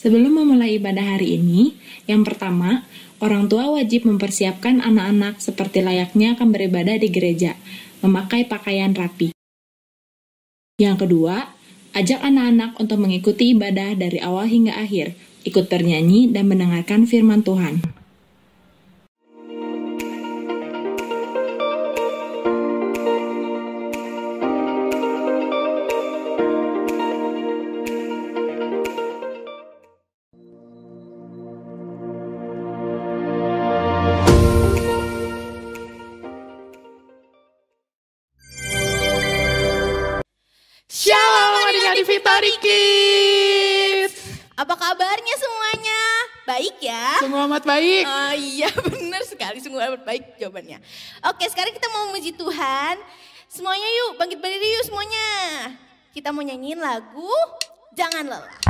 Sebelum memulai ibadah hari ini, yang pertama, orang tua wajib mempersiapkan anak-anak seperti layaknya akan beribadah di gereja, memakai pakaian rapi. Yang kedua, ajak anak-anak untuk mengikuti ibadah dari awal hingga akhir, ikut bernyanyi dan mendengarkan firman Tuhan. Shalom adik-adik Victory Kids. Apa kabarnya semuanya? Baik ya? Semua amat baik. Iya benar sekali, semua amat baik jawabannya. Oke, sekarang kita mau memuji Tuhan. Semuanya yuk, bangkit berdiri yuk semuanya. Kita mau nyanyiin lagu Jangan Lelah.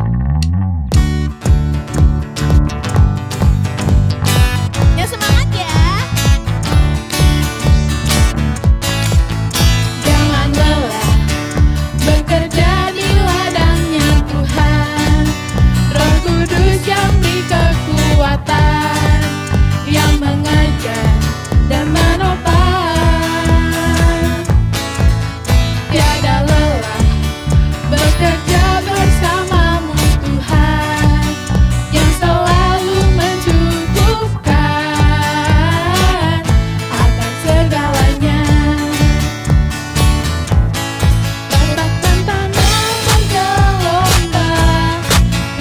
Ya semangat ya. Jangan lelah bekerja di ladangnya Tuhan. Roh Kudus yang beri kekuatan, yang mengajar dan menopang. Tiada lelah bekerja bersamamu Tuhan, yang selalu mencukupkan akan segalanya. Letakkan tanah bergelombang,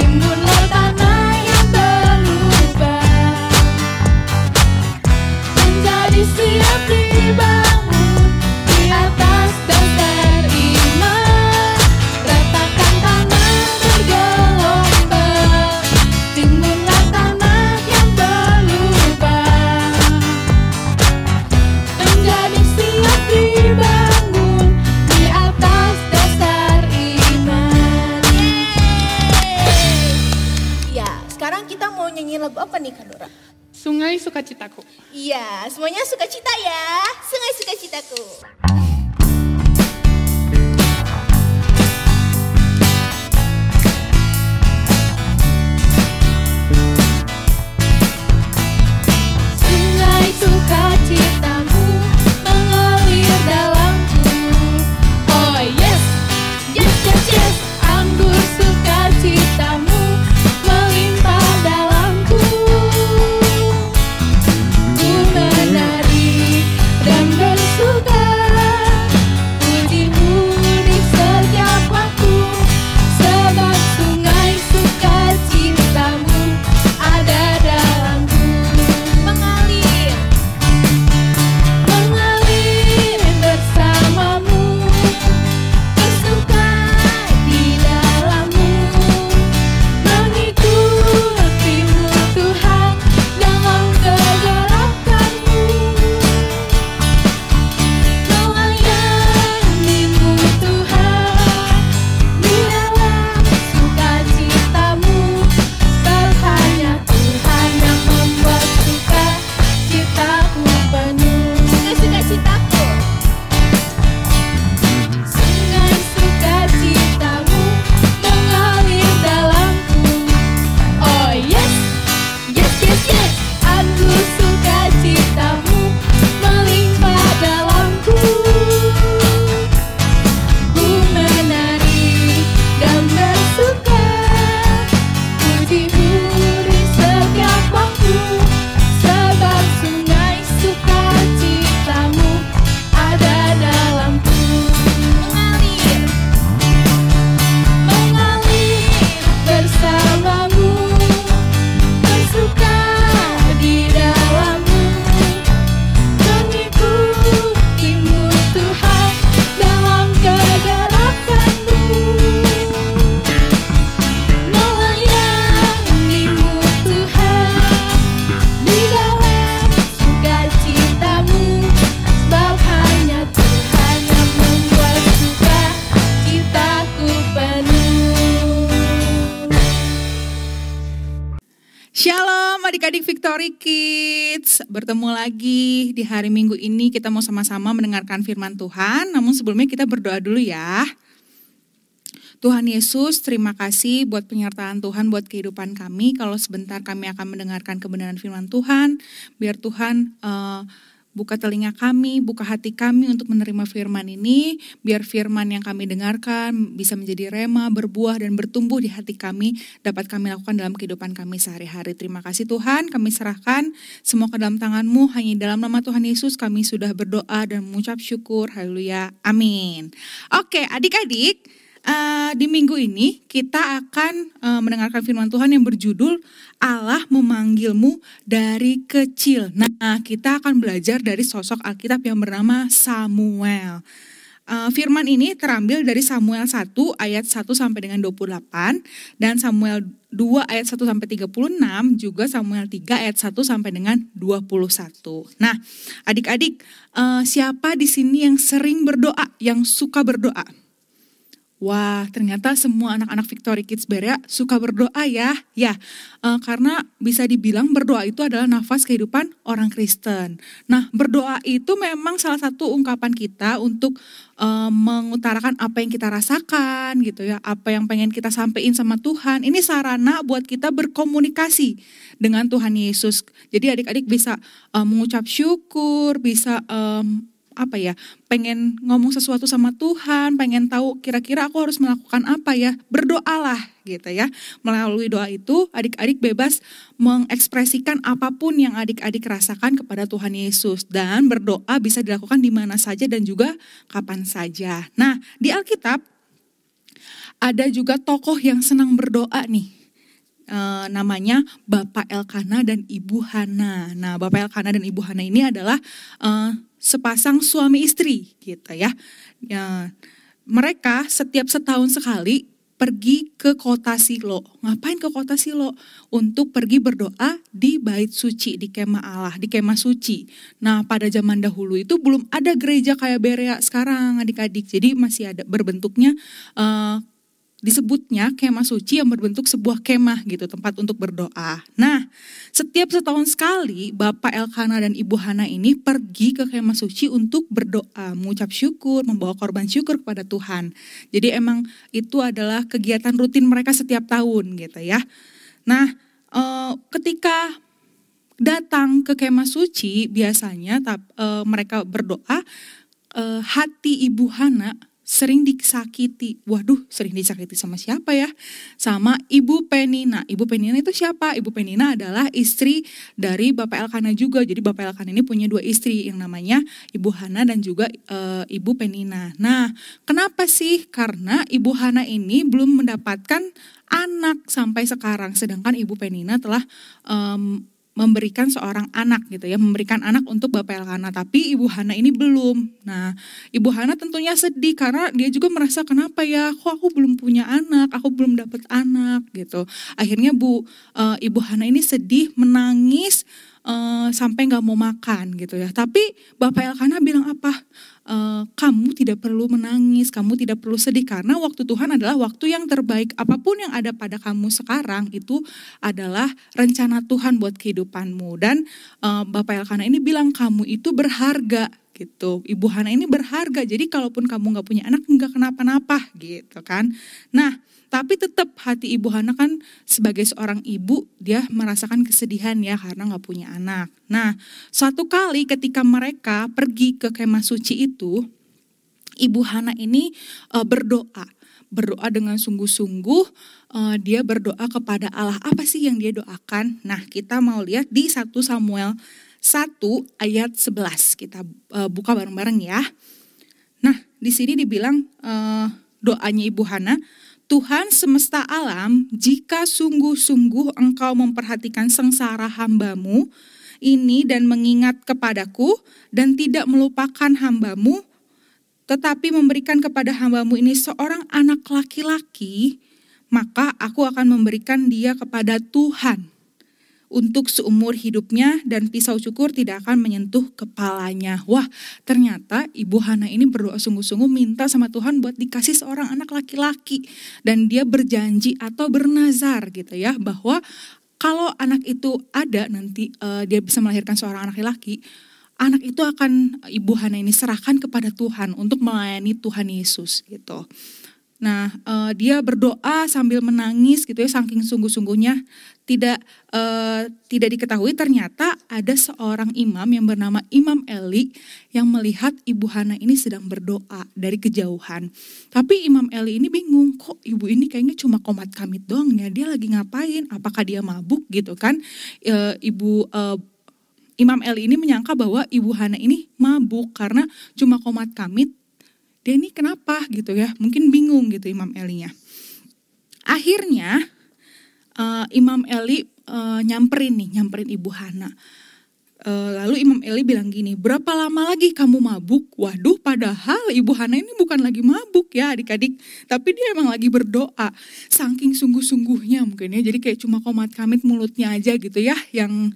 timbunlah tanah yang berlubang, menjadi siap dibangun di atas dasar iman. Letakkan tanah bergelombang, timbunlah tanah yang berlubang, menjadi siap dibangun di atas dasar iman. Ya, sekarang kita mau nyanyiin lagu apa nih Kak Dora? Sungai Sukacitaku. Iya, semuanya sukacita ya. Sungai Sukacitaku. Sungai sukacitamu mengalir dalamku. Oh yes, yes, yes, yes. Anggur sukacitamu melimpah dalamku. Ku menari dan bersuka, pujimu di setiap waktu. Sebab sungai sukacitamu ada dalamku. Mengalir, mengalir bersamamu, bersuka di dalammu, mengikutimu Tuhan dalam kegerakanmu, melayanimu Tuhan di dalam sukacitamu. Sebab hanya Tuhan yang membuat sukacitaku penuh. Sungai Sukacitaku. Sungai sukacitamu mengalir dalamku. Oh yes, yes, yes, yes. Anggur sukacitamu melimpah dalamku. Ku menari dan bersuka, pujimu di setiap waktu. Sebab sungai sukacitamu ada dalamku. Mengalir, Mengalir bersamamu, bersuka di dalammu, mengikutimu Tuhan dalam kegerakanmu, melayanimu Tuhan di dalam sukacitamu. Sebab hanya Tuhan yang membuat sukacitaku penuh. Shalom adik-adik Victory Kids. Bertemu lagi di hari Minggu ini, kita mau sama-sama mendengarkan firman Tuhan. Namun sebelumnya kita berdoa dulu ya. Tuhan Yesus, terima kasih buat penyertaan Tuhan buat kehidupan kami. Kalau sebentar kami akan mendengarkan kebenaran firman Tuhan, biar Tuhan buka telinga kami, buka hati kami untuk menerima firman ini, biar firman yang kami dengarkan bisa menjadi rema, berbuah dan bertumbuh di hati kami, dapat kami lakukan dalam kehidupan kami sehari-hari. Terima kasih Tuhan, kami serahkan semua ke dalam tangan-Mu, hanya dalam nama Tuhan Yesus kami sudah berdoa dan mengucap syukur. Haleluya, amin. Oke, adik-adik, di minggu ini kita akan mendengarkan firman Tuhan yang berjudul Allah memanggilmu dari kecil. Nah, kita akan belajar dari sosok Alkitab yang bernama Samuel. Firman ini terambil dari Samuel 1 ayat 1 sampai dengan 28 dan Samuel 2 ayat 1 sampai 36, juga Samuel 3 ayat 1 sampai dengan 21. Nah, adik-adik, siapa di sini yang sering berdoa, yang suka berdoa? Wah, ternyata semua anak-anak Victory Kids Berea suka berdoa ya. Ya, karena bisa dibilang berdoa itu adalah nafas kehidupan orang Kristen. Nah, berdoa itu memang salah satu ungkapan kita untuk mengutarakan apa yang kita rasakan gitu ya, apa yang pengen kita sampaikan sama Tuhan. Ini sarana buat kita berkomunikasi dengan Tuhan Yesus. Jadi adik-adik bisa mengucap syukur, bisa pengen ngomong sesuatu sama Tuhan, pengen tahu kira-kira aku harus melakukan apa ya, berdoalah gitu ya. Melalui doa itu adik-adik bebas mengekspresikan apapun yang adik-adik rasakan kepada Tuhan Yesus. Dan berdoa bisa dilakukan di mana saja dan juga kapan saja. Nah, di Alkitab ada juga tokoh yang senang berdoa nih. Namanya Bapak Elkana dan Ibu Hana. Nah, Bapak Elkana dan Ibu Hana ini adalah sepasang suami istri gitu ya. Mereka setiap setahun sekali pergi ke kota Silo. Ngapain ke kota Silo? Untuk pergi berdoa di bait suci, di kemah Allah, di kemah suci. Nah, pada zaman dahulu itu belum ada gereja kayak Berea sekarang adik-adik. Jadi masih ada berbentuknya disebutnya kemah suci yang berbentuk sebuah kemah gitu, tempat untuk berdoa. Nah, setiap setahun sekali Bapak Elkana dan Ibu Hana ini pergi ke kemah suci untuk berdoa, mengucap syukur, membawa korban syukur kepada Tuhan. Jadi emang itu adalah kegiatan rutin mereka setiap tahun gitu ya. Nah, ketika datang ke kemah suci biasanya mereka berdoa, hati Ibu Hana sering disakiti. Waduh, sering disakiti sama siapa ya? Sama Ibu Penina. Ibu Penina itu siapa? Ibu Penina adalah istri dari Bapak Elkana juga. Jadi Bapak Elkana ini punya dua istri yang namanya Ibu Hana dan juga Ibu Penina. Nah, kenapa sih? Karena Ibu Hana ini belum mendapatkan anak sampai sekarang. Sedangkan Ibu Penina telah memberikan seorang anak gitu ya, memberikan anak untuk Bapak Elkana, tapi Ibu Hana ini belum. Nah, Ibu Hana tentunya sedih karena dia juga merasa kenapa ya, kok aku belum punya anak, aku belum dapat anak gitu. Akhirnya Ibu Hana ini sedih, menangis sampai nggak mau makan gitu ya. Tapi Bapak Elkana bilang apa? Kamu tidak perlu menangis, kamu tidak perlu sedih karena waktu Tuhan adalah waktu yang terbaik. Apapun yang ada pada kamu sekarang itu adalah rencana Tuhan buat kehidupanmu. Dan Bapak Elkana ini bilang kamu itu berharga gitu. Ibu Hana ini berharga. Jadi kalaupun kamu nggak punya anak nggak kenapa-napa gitu kan. Nah, tapi tetap hati Ibu Hana kan sebagai seorang ibu dia merasakan kesedihan ya karena gak punya anak. Nah, suatu kali ketika mereka pergi ke kemah suci itu, Ibu Hana ini berdoa dengan sungguh-sungguh. Dia berdoa kepada Allah. Apa sih yang dia doakan? Nah, kita mau lihat di 1 Samuel 1 ayat 11. Kita buka bareng-bareng ya. Nah, di sini dibilang doanya Ibu Hana, Tuhan semesta alam, jika sungguh-sungguh engkau memperhatikan sengsara hamba-Mu ini dan mengingat kepadaku dan tidak melupakan hamba-Mu, tetapi memberikan kepada hamba-Mu ini seorang anak laki-laki, maka aku akan memberikan dia kepada Tuhan untuk seumur hidupnya dan pisau cukur tidak akan menyentuh kepalanya. Wah, ternyata Ibu Hana ini berdoa sungguh-sungguh minta sama Tuhan buat dikasih seorang anak laki-laki. Dan dia berjanji atau bernazar gitu ya, bahwa kalau anak itu ada nanti dia bisa melahirkan seorang anak laki-laki, anak itu akan Ibu Hana ini serahkan kepada Tuhan untuk melayani Tuhan Yesus gitu. Nah, dia berdoa sambil menangis gitu ya, saking sungguh-sungguhnya. Tidak diketahui ternyata ada seorang imam yang bernama Imam Eli yang melihat Ibu Hana ini sedang berdoa dari kejauhan. Tapi Imam Eli ini bingung, kok ibu ini kayaknya cuma komat kamit doang ya, dia lagi ngapain? Apakah dia mabuk gitu kan? Imam Eli ini menyangka bahwa Ibu Hana ini mabuk karena cuma komat kamit. Dia ini kenapa gitu ya, mungkin bingung gitu Imam Elinya. Akhirnya Imam Eli nyamperin Ibu Hana. Lalu Imam Eli bilang gini, berapa lama lagi kamu mabuk? Waduh, padahal Ibu Hana ini bukan lagi mabuk ya adik-adik, tapi dia emang lagi berdoa. Saking sungguh-sungguhnya mungkin ya, jadi kayak cuma komat kamit mulutnya aja gitu ya, yang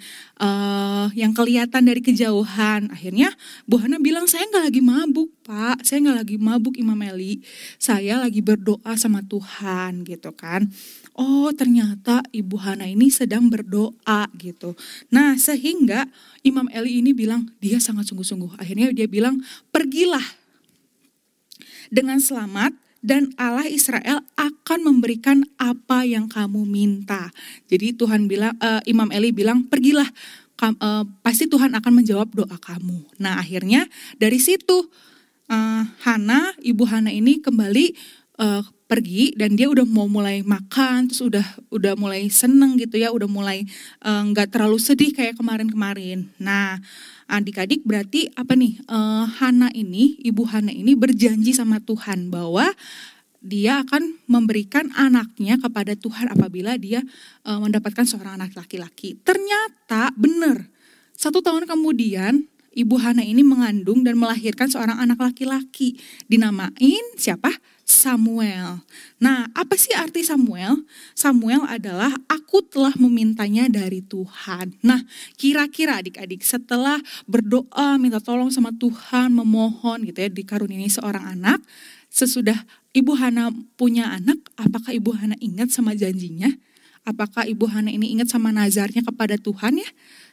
kelihatan dari kejauhan. Akhirnya Bu Hana bilang, saya gak lagi mabuk Pak, saya gak lagi mabuk Imam Eli, saya lagi berdoa sama Tuhan gitu kan. Oh ternyata Ibu Hana ini sedang berdoa gitu. Nah sehingga Imam Eli ini bilang dia sangat sungguh-sungguh. Akhirnya dia bilang, pergilah dengan selamat dan Allah Israel akan memberikan apa yang kamu minta. Jadi Imam Eli bilang, pergilah, pasti Tuhan akan menjawab doa kamu. Nah akhirnya dari situ Ibu Hana ini kembali pergi dan dia udah mau mulai makan, terus udah mulai seneng gitu ya, udah mulai nggak terlalu sedih kayak kemarin-kemarin. Nah adik-adik berarti apa nih, Ibu Hana ini berjanji sama Tuhan bahwa dia akan memberikan anaknya kepada Tuhan apabila dia mendapatkan seorang anak laki-laki. Ternyata benar, 1 tahun kemudian Ibu Hana ini mengandung dan melahirkan seorang anak laki-laki. Dinamain siapa? Samuel. Nah, apa sih arti Samuel? Samuel adalah aku telah memintanya dari Tuhan. Nah, kira-kira adik-adik setelah berdoa minta tolong sama Tuhan, memohon gitu ya, dikaruniai seorang anak, sesudah Ibu Hana punya anak, apakah Ibu Hana ingat sama janjinya? Apakah Ibu Hana ini ingat sama nazarnya kepada Tuhan ya?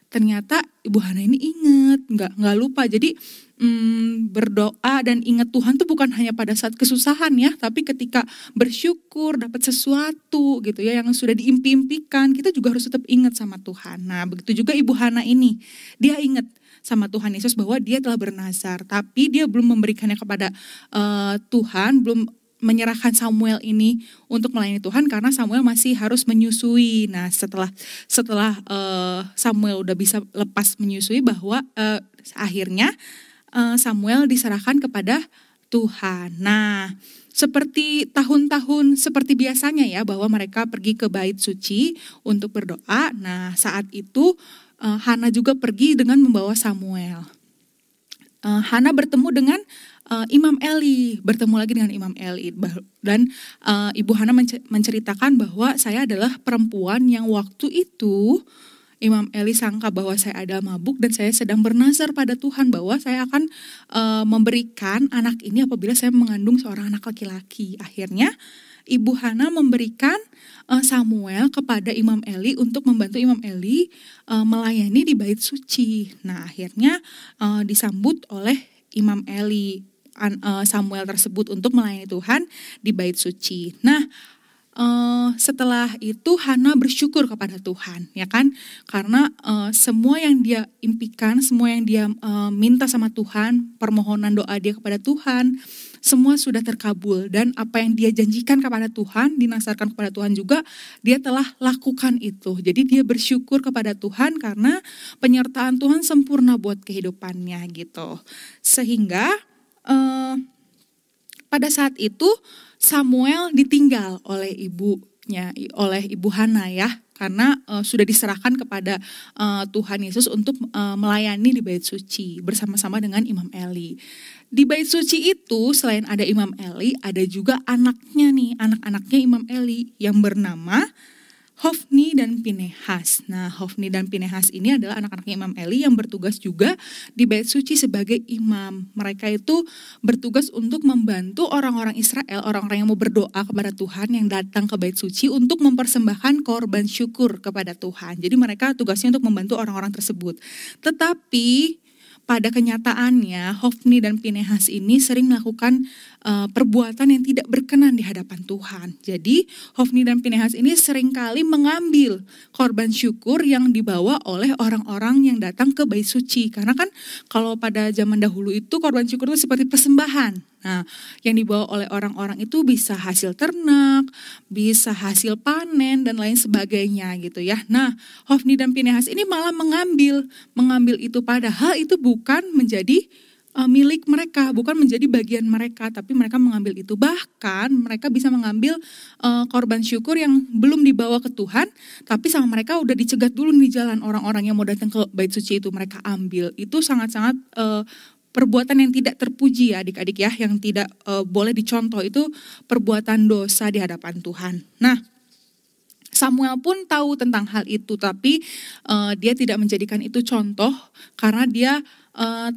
Ternyata Ibu Hana ini ingat, nggak lupa. Jadi berdoa dan ingat Tuhan tuh bukan hanya pada saat kesusahan ya, tapi ketika bersyukur dapat sesuatu gitu ya yang sudah diimpi-impikan, kita juga harus tetap ingat sama Tuhan. Nah begitu juga Ibu Hana ini, dia ingat sama Tuhan Yesus bahwa dia telah bernazar, tapi dia belum memberikannya kepada Tuhan, belum menyerahkan Samuel ini untuk melayani Tuhan karena Samuel masih harus menyusui. Nah setelah Samuel udah bisa lepas menyusui bahwa akhirnya Samuel diserahkan kepada Tuhan. Nah seperti tahun-tahun seperti biasanya ya, bahwa mereka pergi ke bait suci untuk berdoa. Nah saat itu Hana juga pergi dengan membawa Samuel. Hana bertemu dengan Imam Eli, bertemu lagi dengan Imam Eli, dan Ibu Hana menceritakan bahwa saya adalah perempuan yang waktu itu Imam Eli sangka bahwa saya ada mabuk dan saya sedang bernazar pada Tuhan bahwa saya akan memberikan anak ini apabila saya mengandung seorang anak laki-laki. Akhirnya Ibu Hana memberikan Samuel kepada Imam Eli untuk membantu Imam Eli melayani di bait suci. Nah akhirnya disambut oleh Imam Eli Samuel tersebut untuk melayani Tuhan di bait suci. Nah setelah itu Hana bersyukur kepada Tuhan ya kan, karena semua yang dia impikan, semua yang dia minta sama Tuhan, permohonan doa dia kepada Tuhan, semua sudah terkabul, dan apa yang dia janjikan kepada Tuhan, dinasarkan kepada Tuhan juga, dia telah lakukan itu. Jadi dia bersyukur kepada Tuhan karena penyertaan Tuhan sempurna buat kehidupannya gitu. Sehingga pada saat itu Samuel ditinggal oleh ibunya, oleh Ibu Hana ya, karena sudah diserahkan kepada Tuhan Yesus untuk melayani di bait suci bersama-sama dengan Imam Eli. Di bait suci itu selain ada Imam Eli, ada juga anaknya nih, anak-anaknya Imam Eli yang bernama Hofni dan Pinehas. Nah, Hofni dan Pinehas ini adalah anak-anaknya Imam Eli yang bertugas juga di bait suci sebagai imam. Mereka itu bertugas untuk membantu orang-orang Israel, orang-orang yang mau berdoa kepada Tuhan yang datang ke bait suci untuk mempersembahkan korban syukur kepada Tuhan. Jadi mereka tugasnya untuk membantu orang-orang tersebut. Tetapi pada kenyataannya Hofni dan Pinehas ini sering melakukan perbuatan yang tidak berkenan di hadapan Tuhan. Jadi Hofni dan Pinehas ini seringkali mengambil korban syukur yang dibawa oleh orang-orang yang datang ke bait suci. Karena kan kalau pada zaman dahulu itu korban syukur itu seperti persembahan. Nah, yang dibawa oleh orang-orang itu bisa hasil ternak, bisa hasil panen dan lain sebagainya gitu ya. Nah, Hofni dan Pinehas ini malah mengambil itu, padahal itu bukan menjadi milik mereka, bukan menjadi bagian mereka, tapi mereka mengambil itu. Bahkan mereka bisa mengambil korban syukur yang belum dibawa ke Tuhan, tapi sama mereka udah dicegat dulu di jalan, orang-orang yang mau datang ke bait suci itu mereka ambil. Itu sangat-sangat perbuatan yang tidak terpuji ya adik-adik ya, yang tidak boleh dicontoh, itu perbuatan dosa di hadapan Tuhan. Nah, Samuel pun tahu tentang hal itu, tapi dia tidak menjadikan itu contoh karena dia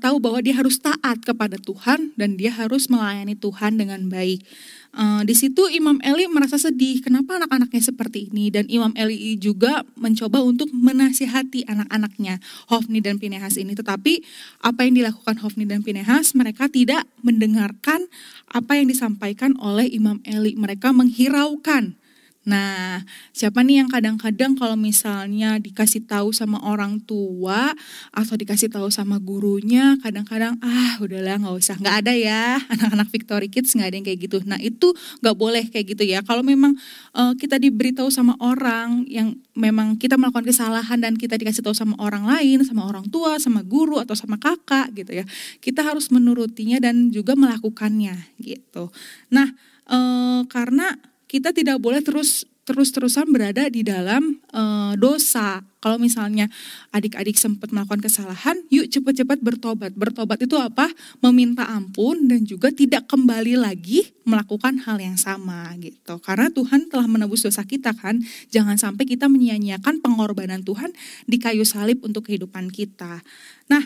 tahu bahwa dia harus taat kepada Tuhan dan dia harus melayani Tuhan dengan baik. Di situ Imam Eli merasa sedih, kenapa anak-anaknya seperti ini, dan Imam Eli juga mencoba untuk menasihati anak-anaknya Hofni dan Pinehas ini. Tetapi apa yang dilakukan Hofni dan Pinehas, mereka tidak mendengarkan apa yang disampaikan oleh Imam Eli. Mereka menghiraukan. Nah, siapa nih yang kadang-kadang kalau misalnya dikasih tahu sama orang tua atau dikasih tahu sama gurunya, kadang-kadang udahlah nggak ada ya, anak-anak Victory Kids nggak ada yang kayak gitu. Nah, itu nggak boleh kayak gitu ya. Kalau memang kita diberitahu sama orang yang memang kita melakukan kesalahan dan kita dikasih tahu sama orang lain, sama orang tua, sama guru atau sama kakak gitu ya, kita harus menurutinya dan juga melakukannya gitu. Nah, karena kita tidak boleh terus-terusan berada di dalam dosa. Kalau misalnya adik-adik sempat melakukan kesalahan, yuk cepat-cepat bertobat. Bertobat itu apa? Meminta ampun dan juga tidak kembali lagi melakukan hal yang sama gitu. Karena Tuhan telah menebus dosa kita kan. Jangan sampai kita menyia-nyiakan pengorbanan Tuhan di kayu salib untuk kehidupan kita. Nah,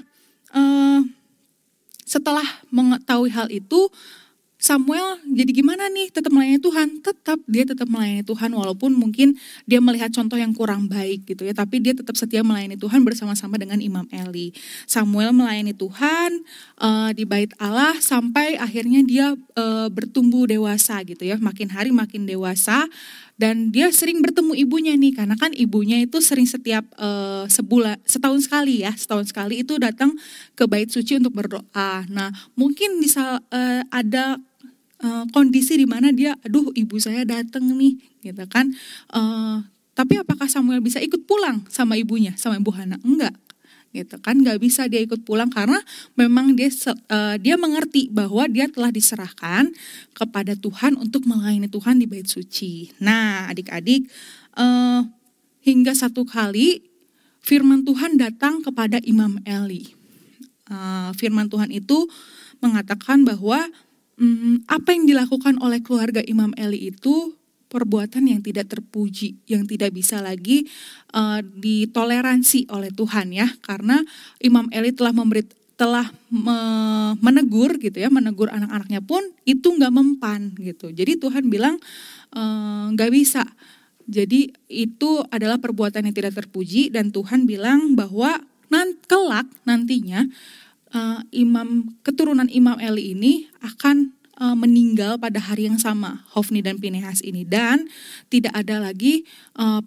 setelah mengetahui hal itu, Samuel jadi gimana nih, tetap melayani Tuhan? Dia tetap melayani Tuhan walaupun mungkin dia melihat contoh yang kurang baik gitu ya. Tapi dia tetap setia melayani Tuhan bersama-sama dengan Imam Eli. Samuel melayani Tuhan di bait Allah sampai akhirnya dia bertumbuh dewasa gitu ya. Makin hari makin dewasa. Dan dia sering bertemu ibunya nih, karena kan ibunya itu sering setiap setahun sekali itu datang ke bait suci untuk berdoa. Nah, mungkin bisa ada kondisi di mana dia, ibu saya datang nih, gitu kan. Tapi apakah Samuel bisa ikut pulang sama ibunya, sama Ibu Hana? Enggak. Gitu kan, nggak bisa dia ikut pulang karena memang dia mengerti bahwa dia telah diserahkan kepada Tuhan untuk melayani Tuhan di bait suci. Nah, adik-adik, hingga satu kali firman Tuhan datang kepada Imam Eli. Firman Tuhan itu mengatakan bahwa apa yang dilakukan oleh keluarga Imam Eli itu perbuatan yang tidak terpuji, yang tidak bisa lagi ditoleransi oleh Tuhan ya, karena Imam Eli telah menegur gitu ya, menegur anak-anaknya pun itu nggak mempan gitu. Jadi Tuhan bilang nggak bisa. Jadi itu adalah perbuatan yang tidak terpuji dan Tuhan bilang bahwa kelak nantinya keturunan Imam Eli ini akan meninggal pada hari yang sama, Hofni dan Pinehas ini, dan tidak ada lagi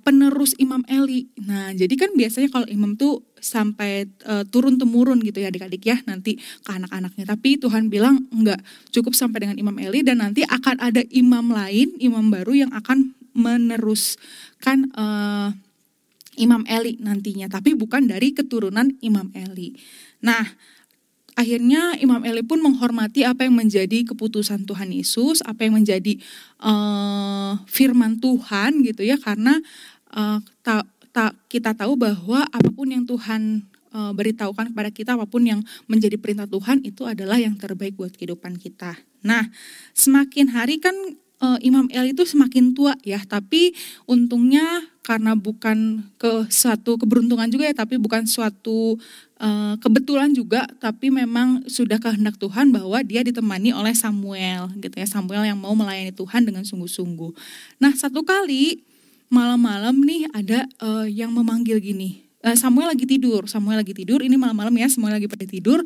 penerus Imam Eli. Nah, jadi kan biasanya kalau imam tuh sampai turun-temurun gitu ya adik-adik ya, nanti ke anak-anaknya. Tapi Tuhan bilang enggak, cukup sampai dengan Imam Eli dan nanti akan ada imam lain, imam baru yang akan meneruskan Imam Eli nantinya, tapi bukan dari keturunan Imam Eli. Nah, akhirnya Imam Eli pun menghormati apa yang menjadi keputusan Tuhan Yesus, apa yang menjadi firman Tuhan gitu ya, karena kita tahu bahwa apapun yang Tuhan beritahukan kepada kita, apapun yang menjadi perintah Tuhan itu adalah yang terbaik buat kehidupan kita. Nah, semakin hari kan Imam Eli itu semakin tua ya, tapi untungnya karena bukan suatu keberuntungan juga ya, tapi bukan suatu kebetulan juga, tapi memang sudah kehendak Tuhan bahwa dia ditemani oleh Samuel gitu ya, Samuel yang mau melayani Tuhan dengan sungguh-sungguh. Nah, satu kali malam-malam nih ada yang memanggil gini, Samuel lagi tidur, ini malam-malam ya, Samuel lagi pada tidur,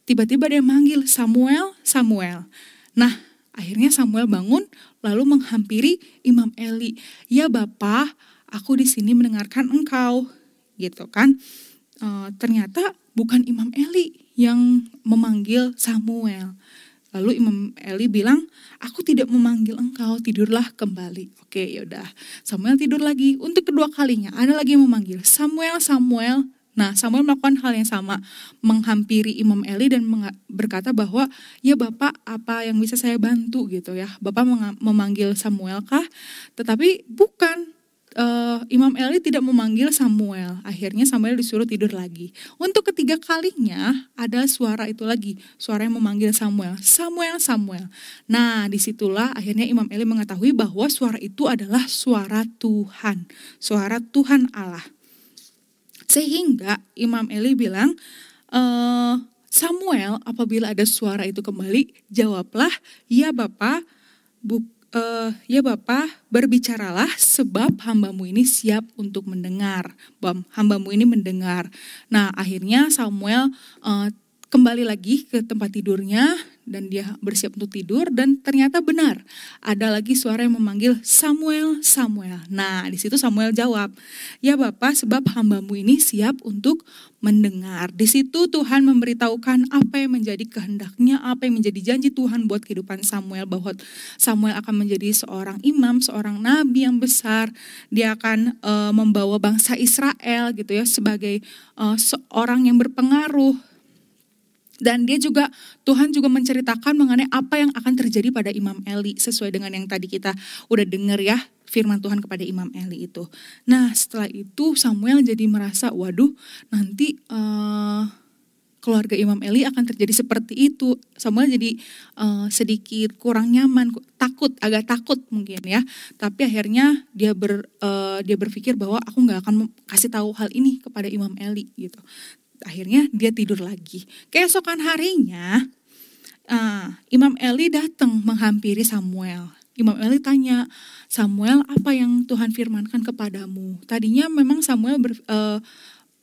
tiba-tiba dia manggil, Samuel, Samuel. Nah, akhirnya Samuel bangun lalu menghampiri Imam Eli. Ya Bapak, aku di sini mendengarkan engkau, gitu kan. Ternyata bukan Imam Eli yang memanggil Samuel. Lalu Imam Eli bilang, aku tidak memanggil engkau, tidurlah kembali. Oke, yaudah. Samuel tidur lagi. Untuk kedua kalinya, ada lagi yang memanggil, Samuel, Samuel. Nah, Samuel melakukan hal yang sama, menghampiri Imam Eli dan berkata bahwa, ya Bapak, apa yang bisa saya bantu gitu ya. Bapak memanggil Samuel kah? Tetapi bukan. Imam Eli tidak memanggil Samuel. Akhirnya Samuel disuruh tidur lagi. Untuk ketiga kalinya ada suara itu lagi, suara yang memanggil Samuel, Samuel, Samuel. Nah, disitulah akhirnya Imam Eli mengetahui bahwa suara itu adalah suara Tuhan, suara Tuhan Allah. Sehingga Imam Eli bilang, Samuel, apabila ada suara itu kembali, jawablah, ya Bapak, ya Bapak, berbicaralah sebab hambamu ini siap untuk mendengar. Hambamu ini mendengar. Nah, akhirnya Samuel kembali lagi ke tempat tidurnya dan dia bersiap untuk tidur dan ternyata benar. Ada lagi suara yang memanggil Samuel, Samuel. Nah, di situ Samuel jawab, ya Bapak, sebab hambamu ini siap untuk mendengar. Di situ Tuhan memberitahukan apa yang menjadi kehendaknya, apa yang menjadi janji Tuhan buat kehidupan Samuel, bahwa Samuel akan menjadi seorang imam, seorang nabi yang besar. Dia akan membawa bangsa Israel gitu ya sebagai seorang yang berpengaruh. Dan Tuhan juga menceritakan mengenai apa yang akan terjadi pada Imam Eli sesuai dengan yang tadi kita udah dengar ya, firman Tuhan kepada Imam Eli itu. Nah, setelah itu Samuel jadi merasa, waduh, nanti keluarga Imam Eli akan terjadi seperti itu. Samuel jadi sedikit kurang nyaman, agak takut mungkin ya. Tapi akhirnya dia berpikir bahwa aku nggak akan kasih tahu hal ini kepada Imam Eli gitu. Akhirnya dia tidur lagi. Keesokan harinya Imam Eli datang menghampiri Samuel. Imam Eli tanya, Samuel, apa yang Tuhan firmankan kepadamu? Tadinya memang Samuel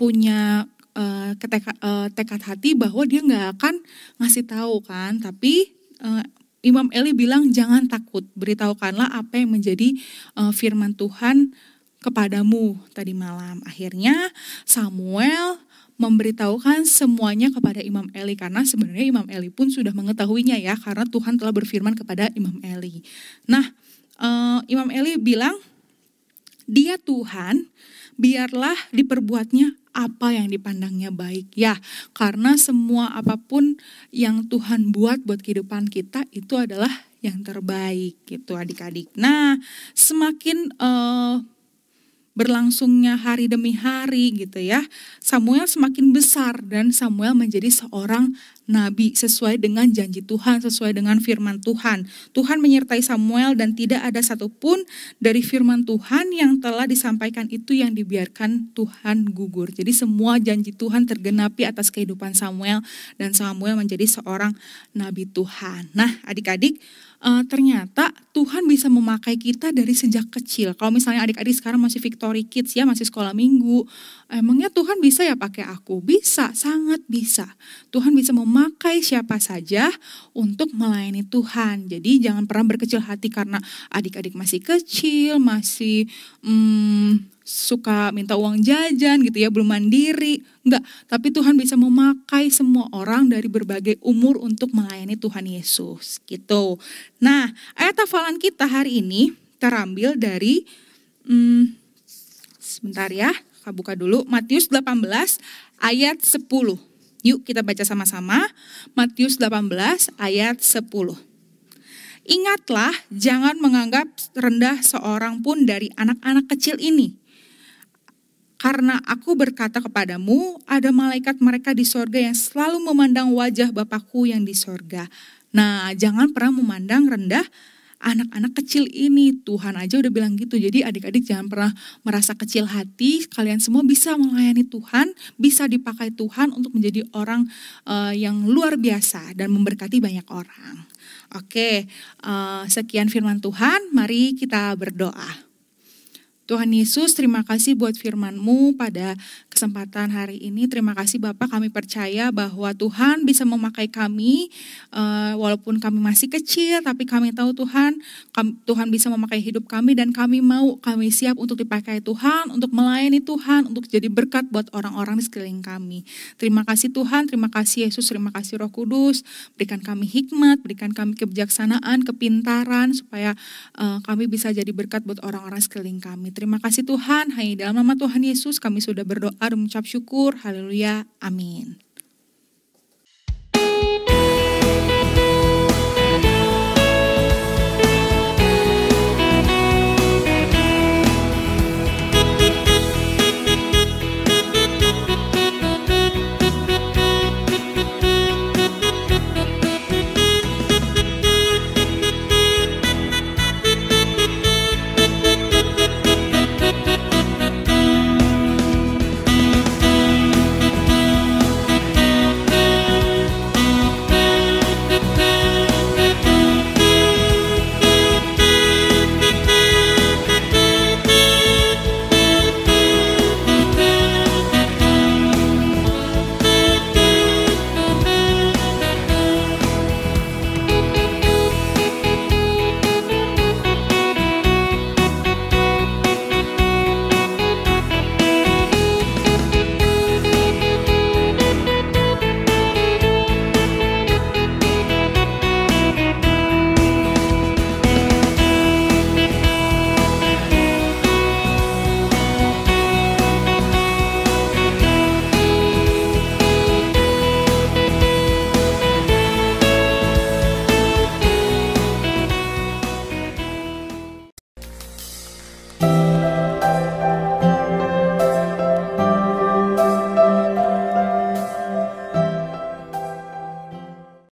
punya tekad hati bahwa dia nggak akan ngasih tahu kan. Tapi Imam Eli bilang jangan takut, beritahukanlah apa yang menjadi firman Tuhan kepadamu tadi malam. Akhirnya Samuel memberitahukan semuanya kepada Imam Eli, karena sebenarnya Imam Eli pun sudah mengetahuinya ya, karena Tuhan telah berfirman kepada Imam Eli. Nah, Imam Eli bilang, dia Tuhan, biarlah diperbuatnya apa yang dipandangnya baik. Ya, karena semua apapun yang Tuhan buat kehidupan kita itu adalah yang terbaik gitu adik-adik. Nah, semakin berlangsungnya hari demi hari gitu ya, Samuel semakin besar dan Samuel menjadi seorang nabi sesuai dengan janji Tuhan, sesuai dengan firman Tuhan. Tuhan menyertai Samuel dan tidak ada satupun dari firman Tuhan yang telah disampaikan itu yang dibiarkan Tuhan gugur. Jadi semua janji Tuhan tergenapi atas kehidupan Samuel dan Samuel menjadi seorang nabi Tuhan. Nah, adik-adik, ternyata Tuhan bisa memakai kita dari sejak kecil. Kalau misalnya adik-adik sekarang masih Victory Kids ya, masih sekolah minggu, emangnya Tuhan bisa ya pakai aku? Bisa, sangat bisa. Tuhan bisa memakai siapa saja untuk melayani Tuhan. Jadi jangan pernah berkecil hati karena adik-adik masih kecil, masih suka minta uang jajan gitu ya, belum mandiri. Enggak, tapi Tuhan bisa memakai semua orang dari berbagai umur untuk melayani Tuhan Yesus gitu. Nah, ayat hafalan kita hari ini terambil dari sebentar ya, buka dulu Matius 18 ayat 10. Yuk kita baca sama-sama Matius 18 ayat 10. Ingatlah, jangan menganggap rendah seorang pun dari anak-anak kecil ini. Karena aku berkata kepadamu, ada malaikat mereka di sorga yang selalu memandang wajah Bapakku yang di sorga. Nah, jangan pernah memandang rendah anak-anak kecil ini. Tuhan aja udah bilang gitu. Jadi adik-adik jangan pernah merasa kecil hati. Kalian semua bisa melayani Tuhan, bisa dipakai Tuhan untuk menjadi orang yang luar biasa dan memberkati banyak orang. Oke, sekian firman Tuhan. Mari kita berdoa. Tuhan Yesus, terima kasih buat firman-Mu pada kesempatan hari ini. Terima kasih Bapak, kami percaya bahwa Tuhan bisa memakai kami, walaupun kami masih kecil, tapi kami tahu Tuhan, Tuhan bisa memakai hidup kami dan kami siap untuk dipakai Tuhan, untuk melayani Tuhan, untuk jadi berkat buat orang-orang di sekeliling kami. Terima kasih Tuhan, terima kasih Yesus, terima kasih Roh Kudus, berikan kami hikmat, berikan kami kebijaksanaan, kepintaran, supaya kami bisa jadi berkat buat orang-orang sekeliling kami. Terima kasih Tuhan, hanya dalam nama Tuhan Yesus kami sudah berdoa dan mengucap syukur. Haleluya, amin.